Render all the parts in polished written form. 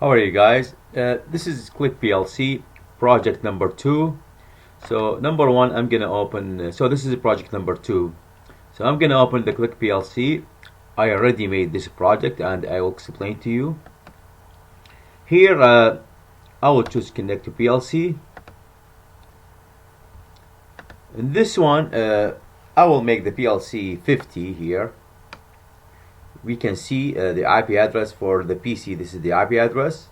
How are you guys? This is Create PLC project number 2. So number 1 I'm gonna open, so this is project number 2. So I'm gonna open the Create PLC. I already made this project and I will explain to you. Here I will choose connect to PLC. In this one I will make the PLC 50 here. We can see the IP address for the PC. This is the IP address.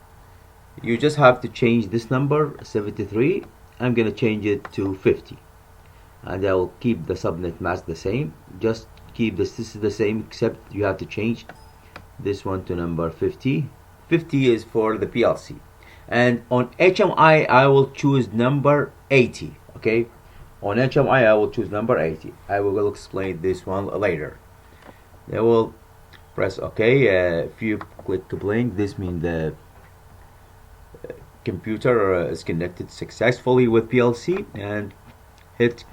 You just have to change this number 73. I'm gonna change it to 50 and I will keep the subnet mask the same. Just keep this is the same, except you have to change this one to number 50. 50 is for the PLC, and on HMI I will choose number 80. Okay, on HMI I will choose number 80. I will explain this one later. I will press OK. If you click to blink, this means the computer is connected successfully with PLC, and hit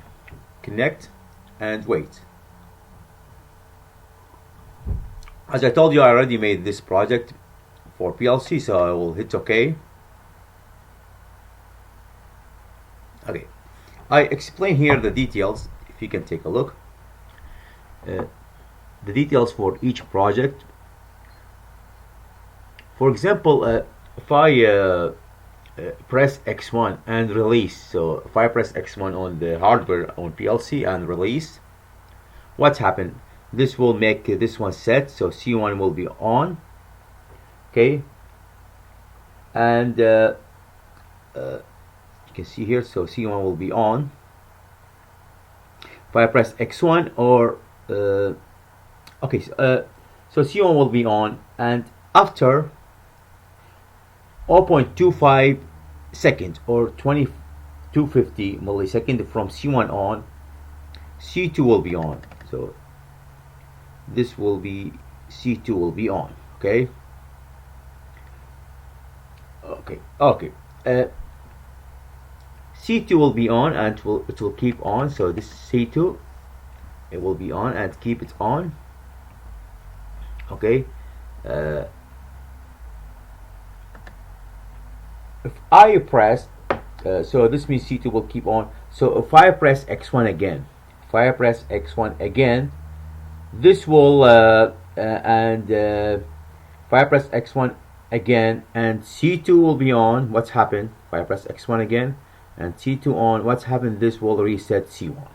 connect and wait. As I told you, I already made this project for PLC, so I will hit OK. Okay, I explain here the details. If you can take a look, the details for each project. For example, if I press X1 and release, so if I press X1 on the hardware on PLC and release, what's happened? This will make this one set, so C1 will be on. Okay, and you can see here, so C1 will be on. If I press X1 or okay, so C1 will be on, and after 0.25 seconds or 2250 millisecond from C1 on, C2 will be on. So this will be C2 will be on. Okay. C2 will be on, and it will keep on. So this C2, it will be on and keep it on. Okay. If I press, so this means C2 will keep on. So if I press X1 again, this will if I press X1 again and C2 will be on, what's happened? If I press X1 again and C2 on, what's happened? This will reset C1.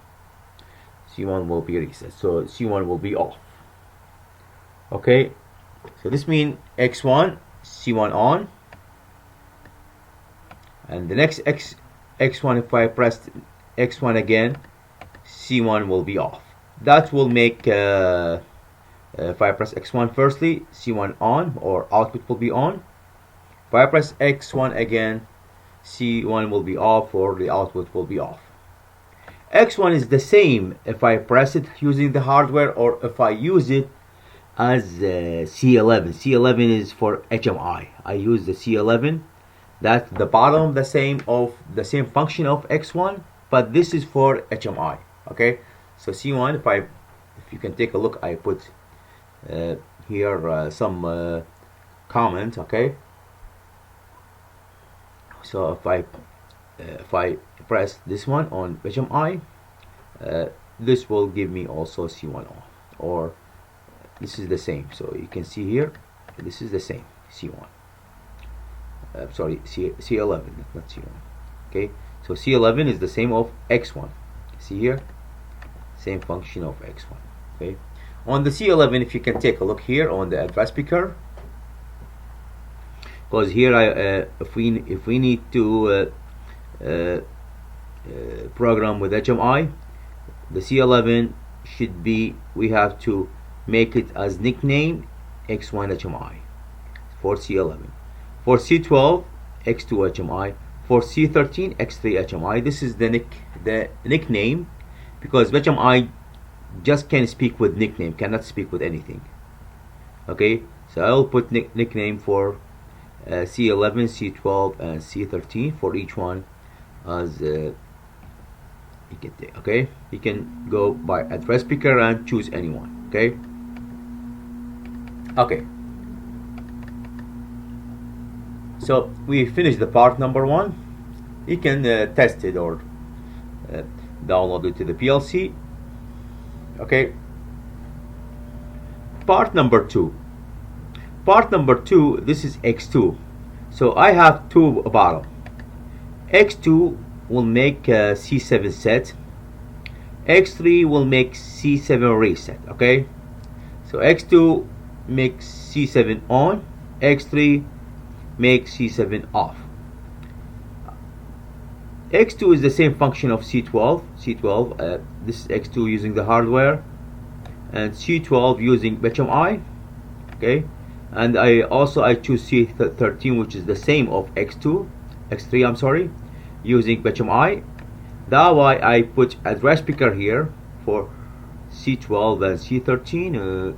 C1 will be reset, so C1 will be off. Okay, so this means X1, C1 on, and the next X1, if I press X1 again, C1 will be off. That will make if I press X1 firstly, C1 on, or output will be on. If I press X1 again, C1 will be off, or the output will be off. X1 is the same if I press it using the hardware or if I use it as C11. C11 is for HMI. I use the C11. That's the bottom, the same function of X1, but this is for HMI. Okay, so C1, if you can take a look, I put here some comment. Okay, so if I press this one on HMI, this will give me also C1 on, or this is the same. So you can see here, this is the same C1. Sorry, C11, not C1. Okay, so C11 is the same of X1. See here, same function of X1. Okay, on the C11, if you can take a look here on the address picker, because here if we need to program with HMI, the C11 should be, we have to make it as nickname X1 HMI for C11. For C12, X2 HMI. For C13, X3 HMI. This is the nickname, because HMI just can speak with nickname, cannot speak with anything. Okay, so I'll put nickname for C11, C12, and C13 for each one as you can take. Okay, you can go by address picker and choose anyone. Okay. So we finished the part number 1. You can test it or download it to the PLC. Okay. Part number 2. Part number 2, this is X2. So I have two bottom. X2 will make C7 set. X3 will make C7 reset. Okay. So X2 makes C7 on. X3 makes C7 off. X2 is the same function of C12. This is X2 using the hardware, and C12 using HMI. Okay, and I choose C13, which is the same of X3. I'm sorry, using HMI. That's why I put address picker here for C12 and C13.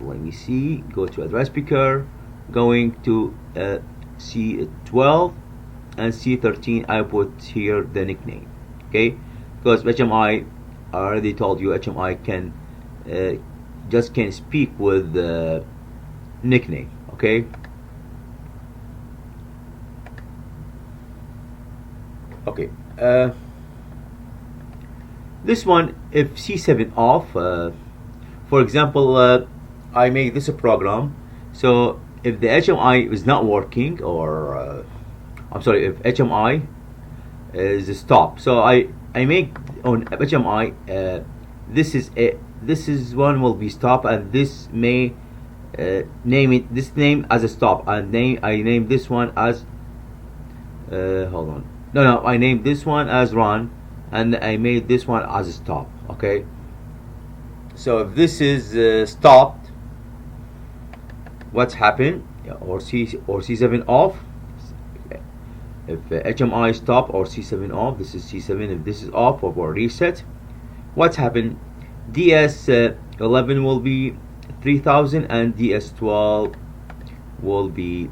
Let me see. Go to address picker, going to C12 and C13. I put here the nickname. Okay, because HMI, I already told you, HMI can just can speak with the nickname. Okay. Okay. This one, if C7 off, for example, I make this a program. So if the HMI is not working, or I'm sorry, if HMI is stop, so I make on HMI this is one will be stop, and this may name this name as a stop, and I name this one as hold on, no, I named this one as run, and I made this one as a stop. Okay, so if this is stopped, what's happened? Or C7 off. If HMI stop or C7 off, this is C7. If this is off or reset, what's happened? DS11 will be 3000 and DS12 will be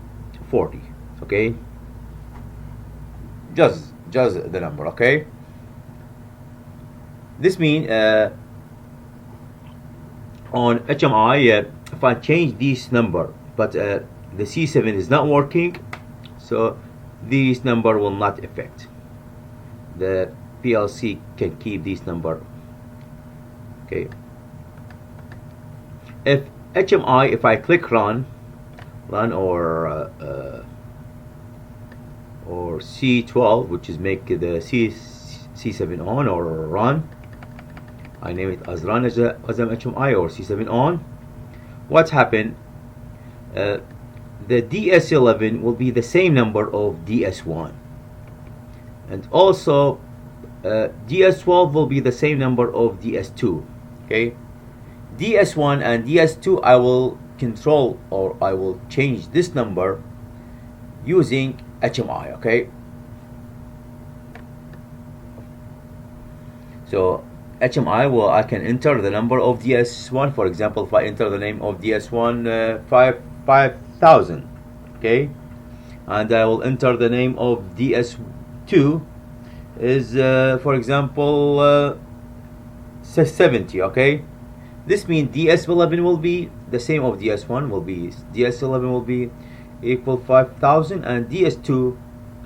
40. Okay, just the number. Okay, this means on HMI, if I change this number, but the C7 is not working, so this number will not affect. The PLC can keep this number. Okay. If HMI, if I click run or C12, which is make the C7 on, or run, I name it as run as a HMI or C7 on. What's happened? The DS11 will be the same number of DS1, and also DS12 will be the same number of DS2. Okay, DS1 and DS2 I will control, or I will change this number using HMI. Okay, so HMI, well, I can enter the number of DS1. For example, if I enter the name of DS1 5000, okay, and I will enter the name of DS2 is for example 70. Okay, this means DS11 will be the same of DS1, will be DS11 will be equal 5000, and DS2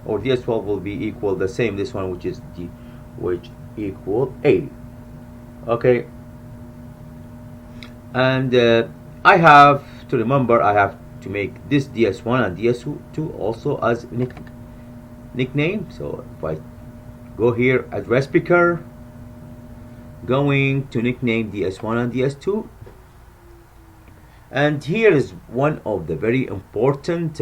or DS12 will be equal the same, this one, which is which equal 80. Okay, and I have to remember, I have to make this DS1 and DS2 also as nickname. So if I go here, address picker, going to nickname DS1 and DS2, and here is one of the very important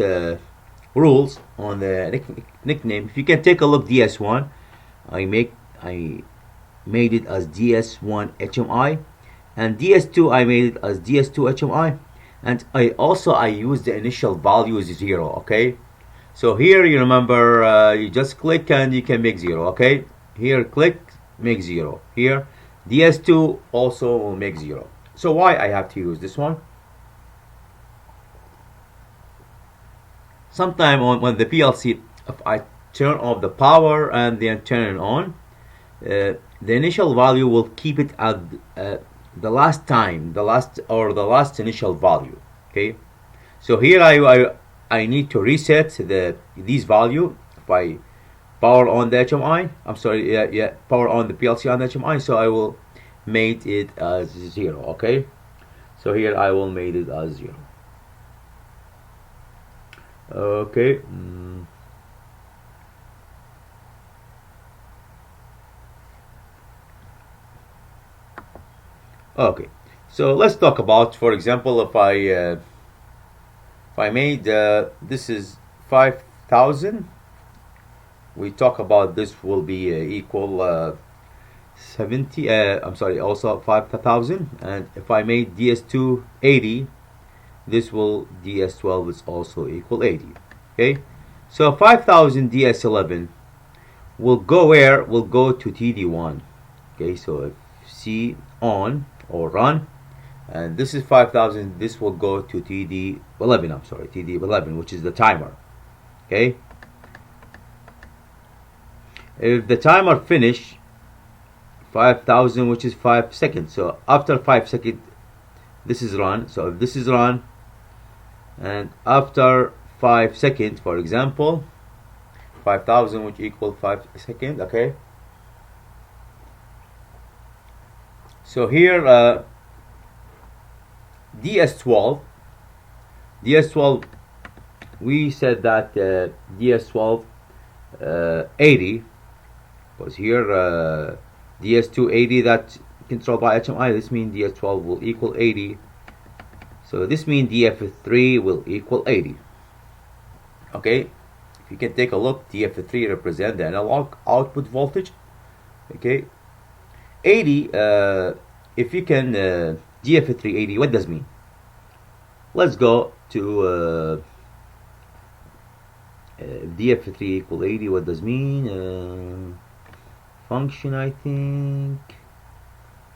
rules on the nickname. If you can take a look, DS1, I made it as DS1 HMI, and DS2 I made it as DS2 HMI, and I used the initial value is 0. Okay, so here you remember, you just click and you can make 0. Okay, here click, make 0. Here DS2 also will make 0. So why I have to use this one? Sometime when the PLC, if I turn off the power and then turn it on, the initial value will keep it at the last initial value. Okay, so here I need to reset these value. If I power on the HMI, I'm sorry, power on the PLC on the HMI, so I will made it as 0. Okay, so here I will made it as 0. Okay. Okay, so let's talk about, for example, if I made this is 5,000, we talk about this will be equal 70. I'm sorry, also 5,000. And if I made DS2 80, this will DS12 is also equal 80. Okay, so 5,000 DS11 will go where? Will go to TD1. Okay, so if C on or run, and this is 5,000, this will go to TD11. I'm sorry, TD11, which is the timer. Okay, if the timer finish 5,000, which is 5 seconds, so after 5 seconds this is run. So if this is run, and after 5 seconds, for example, 5,000, which equal 5 seconds. Okay, so here DS12, we said that DS12 80 was here, DS2 80, that controlled by HMI. This means DS12 will equal 80. So this means DF3 will equal 80. Okay, if you can take a look, DF3 represent the analog output voltage. Okay, 80, if you can DF3 80, what does mean? Let's go to DF3 equal 80. What does mean? Function, I think,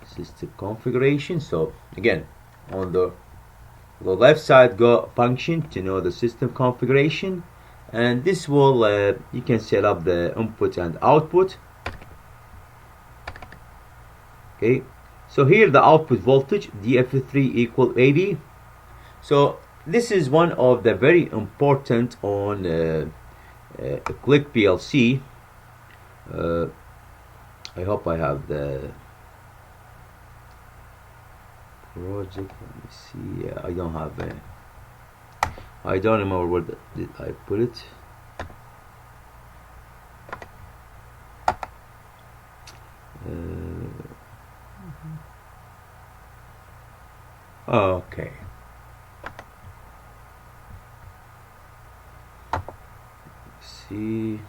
system configuration. So again, on the left side, go function to know the system configuration, and this will you can set up the input and output. Okay, so here the output voltage DF3 equal 80. So this is one of the very important on Create PLC. I hope I have the project. Let me see. I don't have I don't remember where did I put it. Okay. Let's see.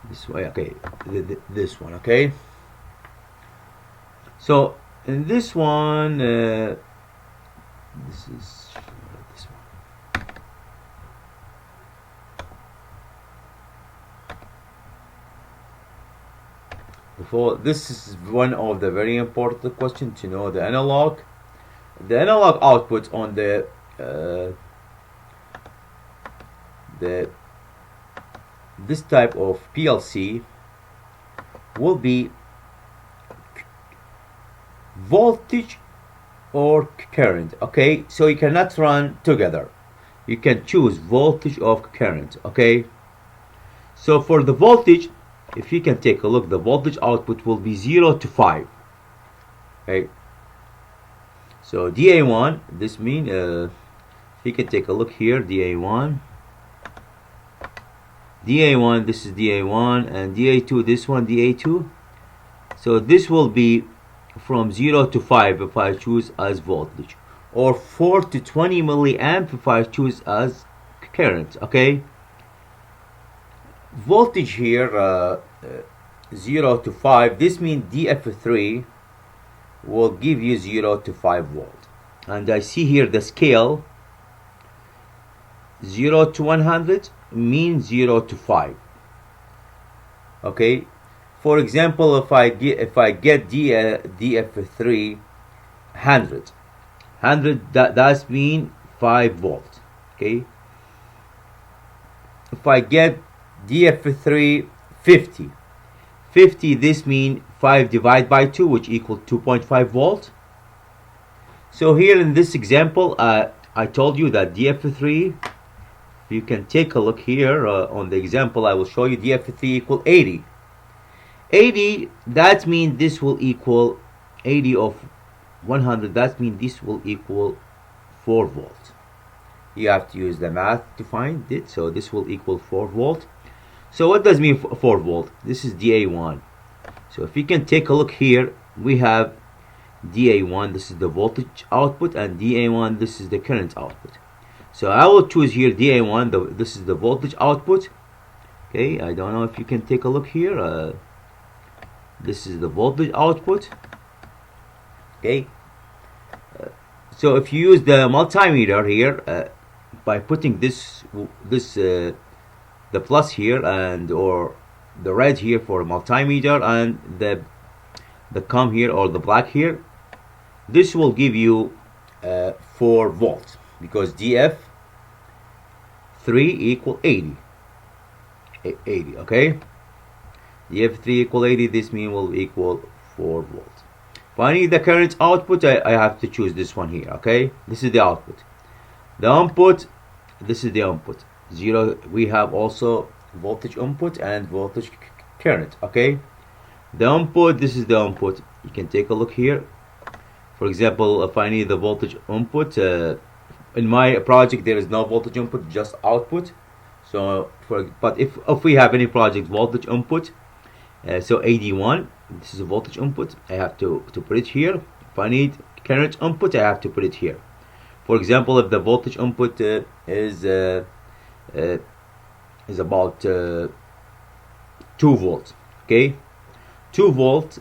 This way. Okay, this one. Okay, so in this one, this is this one. Before, this is one of the very important questions to know the analog output on the this type of PLC will be voltage or current. Okay, so you cannot run together. You can choose voltage or current. Okay, so for the voltage, if you can take a look, the voltage output will be 0 to 5. Okay, so DA1, this means you can take a look here, DA1, this is DA1, and DA2, this one, DA2. So this will be from 0 to 5 if I choose as voltage, or 4 to 20 milliamp if I choose as current. Okay, voltage here 0 to 5, this means DF3 will give you 0 to 5 volt. And I see here the scale 0 to 100 means 0 to 5. Okay, for example, if I get DF3 100, that's mean 5 volt. Okay. If I get DF3 50, this mean 5 divided by 2, which equal 2.5 volt. So here in this example, I told you that DF3, you can take a look here on the example. I will show you DF3 equal 80. 80, that means this will equal 80 of 100. That means this will equal 4 volt. You have to use the math to find it. So this will equal 4 volt. So what does mean 4 volt? This is DA1. So if you can take a look here, we have DA1, this is the voltage output, and DA1, this is the current output. So I will choose here DA1, this is the voltage output. Okay, I don't know if you can take a look here. This is the voltage output. Okay, so if you use the multimeter here, by putting the plus here and or the red here for multimeter and the com here or the black here, this will give you 4 volts because DF3 equal 80. Okay, DF3 equal 80, this mean will equal 4 volts. If I need the current output, I have to choose this one here. Okay, this is the output. The input, this is the input. 0, we have also voltage input and voltage current. Okay, the input, this is the input. You can take a look here. For example, if I need the voltage input, in my project there is no voltage input, just output. So but if we have any project voltage input, so 81, this is a voltage input, I have to put it here. If I need current input, I have to put it here. For example, if the voltage input is about 2 volts. Okay, 2 volt.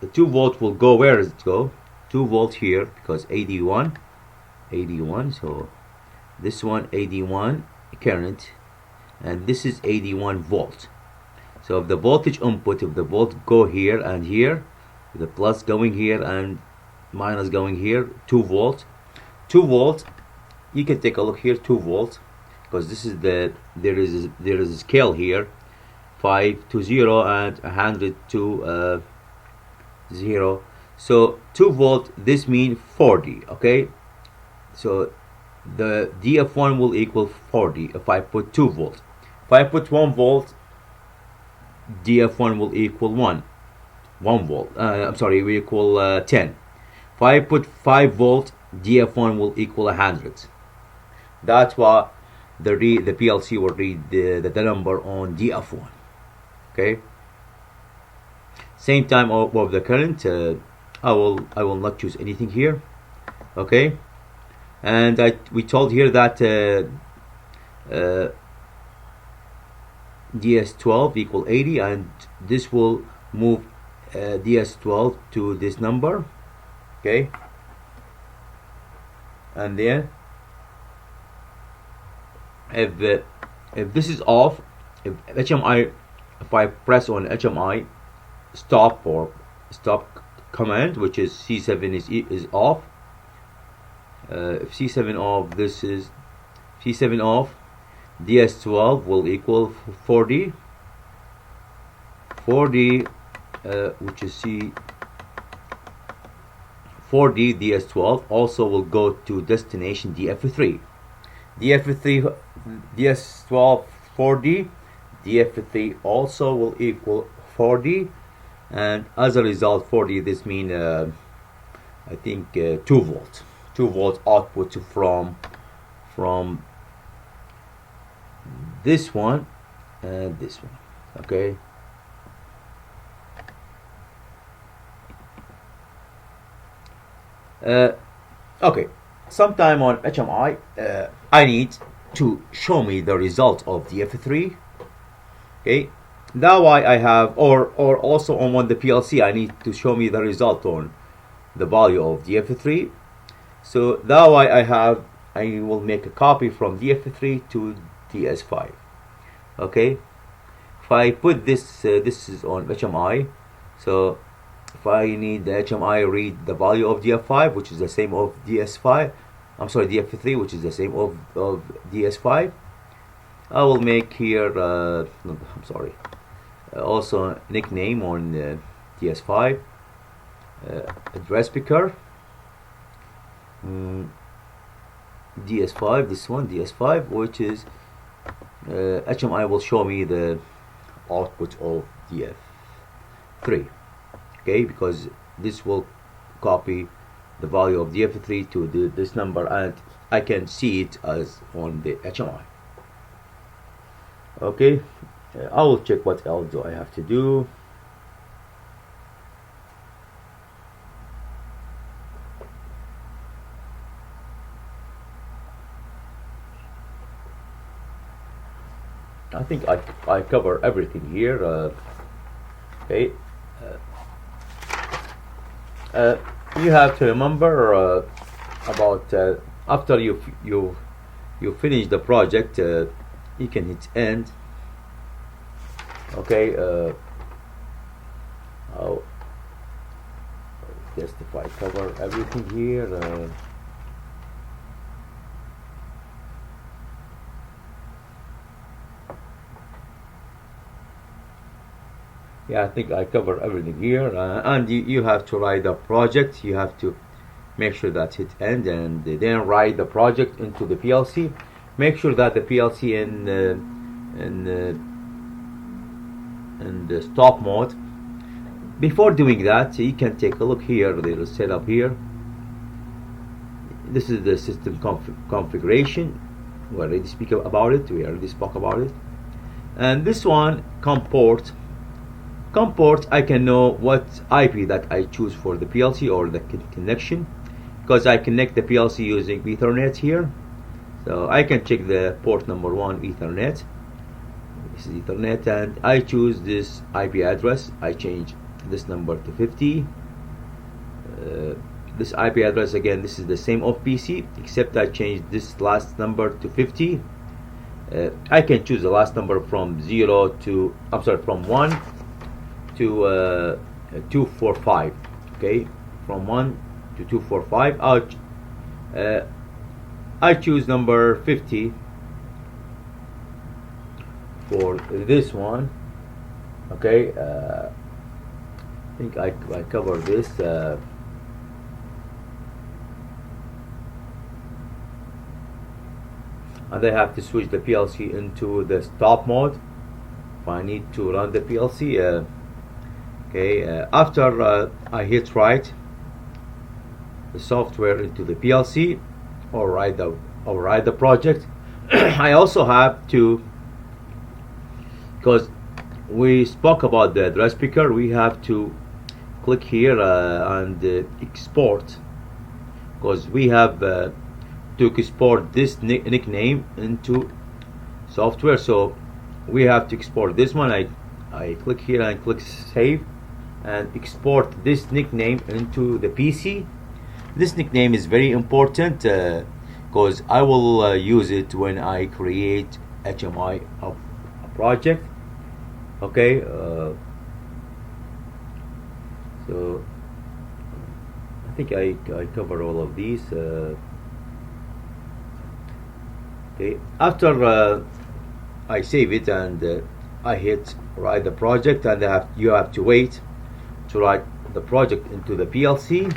The 2 volt will go, where does it go? 2 volts here, because 81. So this one 81 current, and this is 81 volt. So if the voltage input, if the volt go here and here, the plus going here and minus going here, 2 volt. 2 volt, you can take a look here, 2 volt, because this is there is a scale here, 5 to 0 and 100 to 0. So 2 volt, this means 40. Okay, so the DF1 will equal 40 if I put 2 volt. If I put 1 volt, DF1 will equal 1 volt. I'm sorry, we equal 10. If I put 5 volt, DF1 will equal 100. That's why the PLC will read the number on DF1. Okay. Same time of the current, I will not choose anything here. Okay. And we told here that DS12 equal 80, and this will move DS12 to this number. Okay, and then if this is off, if I press on HMI stop or stop command, which is C7 is off. If C7 off, this is C7 off, DS12 will equal 40, which is C4D. DS12 also will go to destination DF3. DF3 DS12 4D, DF3 also will equal 40, and as a result 40, this means I think 2 volts. 2 volts output from this one and this one. Okay, okay, sometime on HMI I need to show me the result of the DF3. Okay, that why I have, or also on the PLC I need to show me the result on the value of the DF3. So that why I will make a copy from DF3 to DS5. Okay, if I put this this is on HMI, so if I need the HMI read the value of DF5, which is the same of DS5, I'm sorry, DF3, which is the same of DS5, I will make here no, I'm sorry, also nickname on DS5, address picker, DS5, this one DS5, which is HMI will show me the output of DF3, okay, because this will copy the value of DF3 to this number, and I can see it as on the HMI. Okay, I will check what else do I have to do. I think I cover everything here. Okay, you have to remember about after you finish the project, you can hit end. Okay, I'll just if I cover everything here. Yeah, I think I cover everything here, and you have to write the project. You have to make sure that hit end, and then write the project into the PLC. Make sure that the PLC in the stop mode. Before doing that, you can take a look here. There's a setup here. This is the system configuration. We already speak about it. We already spoke about it. And this one, COM port, I can know what IP that I choose for the PLC or the connection, because I connect the PLC using Ethernet here. So I can check the port number 1 Ethernet. This is Ethernet, and I choose this IP address. I change this number to 50. This IP address, again, this is the same of PC, except I changed this last number to 50. I can choose the last number from 0 to, I'm sorry, from 1 to 245. Okay, from 1 to 245. I choose number 50 for this one. Okay, I think I cover this. And I have to switch the PLC into the stop mode if I need to run the PLC. Okay, after I hit write the software into the PLC or write the project, I also have to, because we spoke about the address picker, we have to click here and export, because we have to export this nickname into software. So we have to export this one. I click here and click save and export this nickname into the PC. This nickname is very important because I will use it when I create HMI of a project. Okay, so I think I covered all of these. Okay, after I save it and I hit write the project, and you have to wait to write the project into the PLC.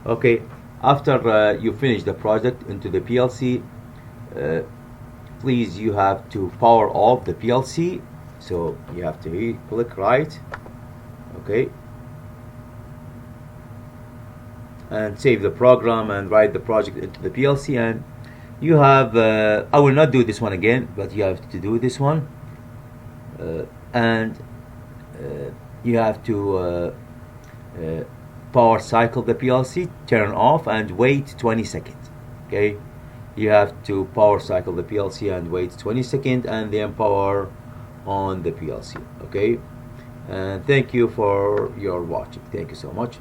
Okay, after you finish the project into the PLC, please, you have to power off the PLC. So you have to click right, okay, and save the program and write the project into the PLC. And you have I will not do this one again, but you have to do this one, and you have to power cycle the PLC, turn off and wait 20 seconds. Okay, you have to power cycle the PLC and wait 20 seconds, and then power on the PLC. Okay, and thank you for your watching. Thank you so much.